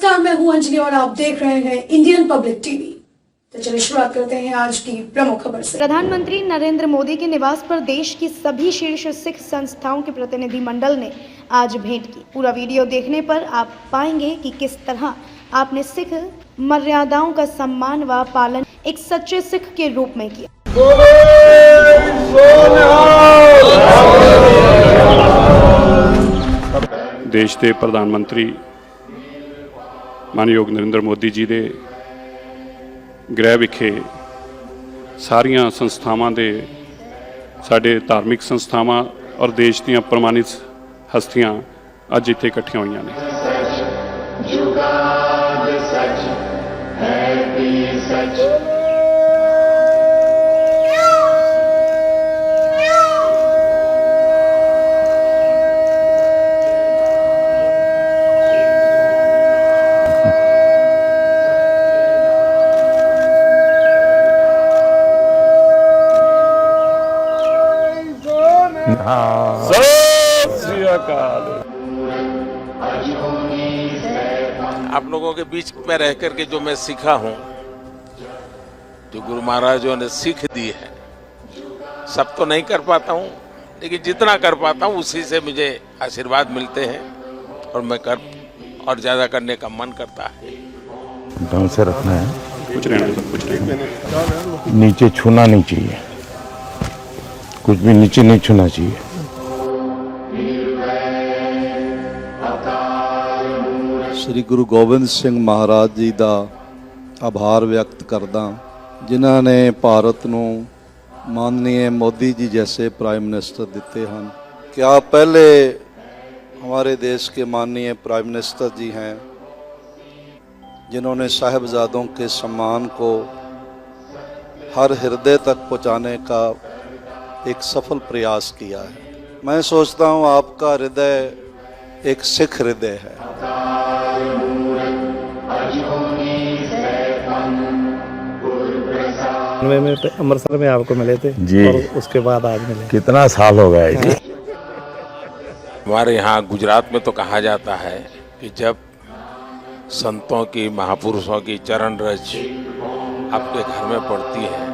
नमस्कार, मैं हूं अंजलि और आप देख रहे हैं इंडियन पब्लिक टीवी। तो चलिए शुरुआत करते हैं आज की प्रमुख खबर से। प्रधानमंत्री नरेंद्र मोदी के निवास पर देश की सभी शीर्ष सिख संस्थाओं के प्रतिनिधि मंडल ने आज भेंट की। पूरा वीडियो देखने पर आप पाएंगे कि किस तरह आपने सिख मर्यादाओं का सम्मान व पालन एक सच्चे सिख के रूप में किया। देश के प्रधानमंत्री मानयोग नरेंद्र मोदी जी के गृह विखे सारिया संस्थावां दे साडे धार्मिक संस्थावां और देश दीयां प्रमाणित हस्तियां अज इत्थे इकट्ठियां होईयां ने। आप लोगों के बीच में रह करके जो मैं सीखा हूं, जो गुरु महाराजों ने सीख दी है, सब तो नहीं कर पाता हूं, लेकिन जितना कर पाता हूं उसी से मुझे आशीर्वाद मिलते हैं और मैं और ज्यादा करने का मन करता है। ढंग से रखना है, कुछ नहीं, नीचे छूना नहीं चाहिए, कुछ भी नीचे नहीं छूना चाहिए। श्री गुरु गोबिंद सिंह महाराज जी का आभार व्यक्त करदा, जिन्हों ने भारत को माननीय मोदी जी जैसे प्राइम मिनिस्टर दिते हैं। क्या पहले हमारे देश के माननीय प्राइम मिनिस्टर जी हैं जिन्होंने साहिबजादों के सम्मान को हर हृदय तक पहुंचाने का एक सफल प्रयास किया है। मैं सोचता हूं आपका हृदय एक सिख हृदय है। में अमृतसर में आपको मिले थे जी, और उसके बाद आज मिले। कितना साल हो गया जी। हमारे यहाँ गुजरात में तो कहा जाता है कि जब संतों की, महापुरुषों की चरण रज आपके घर में पड़ती है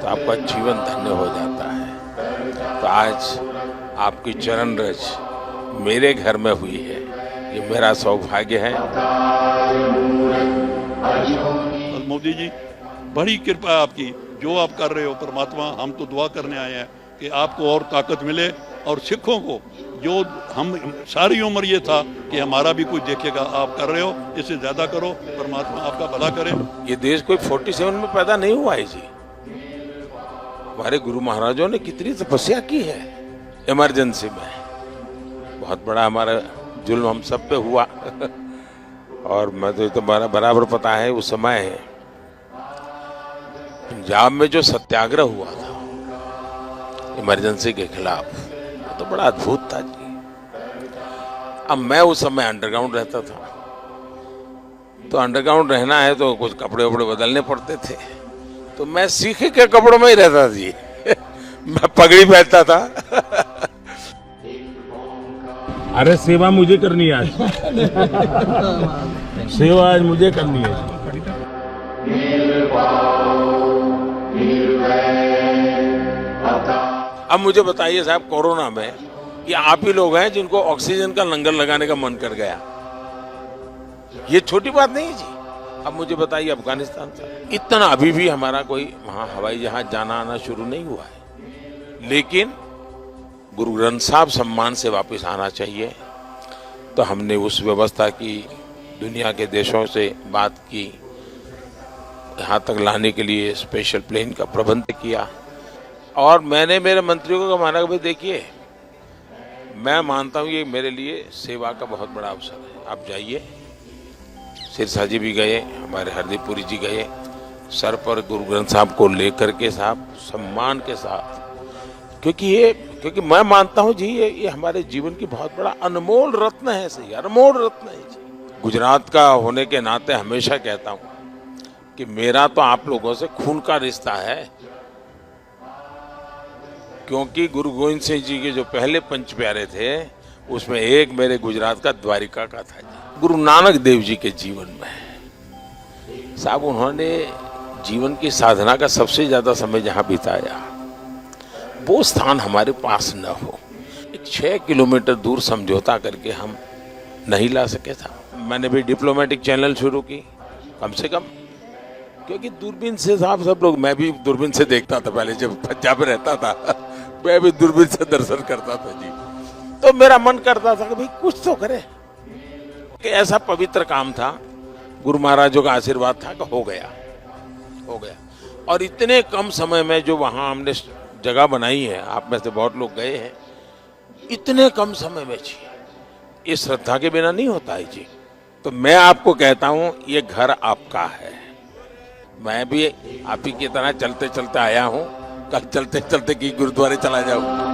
तो आपका जीवन धन्य हो जाता है। तो आज आपकी चरण रज मेरे घर में हुई है, ये मेरा सौभाग्य है। और मोदी जी, बड़ी कृपा है आपकी, जो आप कर रहे हो परमात्मा, हम तो दुआ करने आए हैं कि आपको और ताकत मिले और सिखों को, जो हम सारी उम्र ये था कि हमारा भी कोई देखेगा, आप कर रहे हो, इससे ज्यादा करो, परमात्मा आपका भला करे। ये देश कोई 47 में पैदा नहीं हुआ है जी। हमारे गुरु महाराजों ने कितनी तपस्या की है इमरजेंसी में। बहुत बड़ा हमारा जुल्म हम सब पे हुआ और मैं तो बराबर पता है उस समय पंजाब में जो सत्याग्रह हुआ था इमरजेंसी के खिलाफ, तो बड़ा अद्भुत था जी। अब मैं उस समय अंडरग्राउंड रहता था, तो अंडरग्राउंड रहना है तो कुछ कपड़े वपड़े बदलने पड़ते थे, तो मैं सिख के कपड़ों में ही रहता जी मैं पगड़ी पहनता था। अरे सेवा मुझे करनी है आज सेवा आज मुझे करनी है। अब मुझे बताइए साहब, कोरोना में ये आप ही लोग हैं जिनको ऑक्सीजन का लंगर लगाने का मन कर गया। ये छोटी बात नहीं जी। अब मुझे बताइए, अफगानिस्तान से इतना अभी भी हमारा कोई वहां हवाई जहाज जाना आना शुरू नहीं हुआ है, लेकिन गुरु ग्रंथ साहब सम्मान से वापस आना चाहिए। तो हमने उस व्यवस्था की, दुनिया के देशों से बात की, यहाँ तक लाने के लिए स्पेशल प्लेन का प्रबंध किया। और मैंने मेरे मंत्रियों को माना कि भाई देखिए, मैं मानता हूँ ये मेरे लिए सेवा का बहुत बड़ा अवसर है। आप जाइए, सिरसा जी भी गए, हमारे हरदीप पुरी जी गए, सर पर गुरु ग्रंथ साहब को लेकर के साहब सम्मान के साथ, क्योंकि मैं मानता हूँ जी ये हमारे जीवन की बहुत बड़ा अनमोल रत्न है। सही, अनमोल रत्न है जी। गुजरात का होने के नाते हमेशा कहता हूँ कि मेरा तो आप लोगों से खून का रिश्ता है, क्योंकि गुरु गोविंद सिंह जी के जो पहले पंच प्यारे थे उसमें एक मेरे गुजरात का द्वारिका का था जी। गुरु नानक देव जी के जीवन में। साहब उन्होंने जीवन की साधना का सबसे ज्यादा समय जहां बिताया, वो स्थान हमारे पास न हो। 6 किलोमीटर दूर समझौता करके हम नहीं ला सके था। मैंने भी डिप्लोमेटिक चैनल शुरू की, कम से कम, क्योंकि दूरबीन से साहब सब लोग, मैं भी दूरबीन से देखता था पहले जब पंजाब में रहता था मैं भी दूरबीन से दर्शन करता था जी। तो मेरा मन करता था कि भाई कुछ तो करे, कि ऐसा पवित्र काम था, गुरु महाराजों का आशीर्वाद था कि हो गया। और इतने कम समय में जो वहां हमने जगह बनाई है, आप में से बहुत लोग गए हैं, इतने कम समय में जी, ये श्रद्धा के बिना नहीं होता है जी। तो मैं आपको कहता हूं, ये घर आपका है। मैं भी आप ही की तरह चलते चलते आया हूं, कल चलते चलते की गुरुद्वारे चला जाऊं।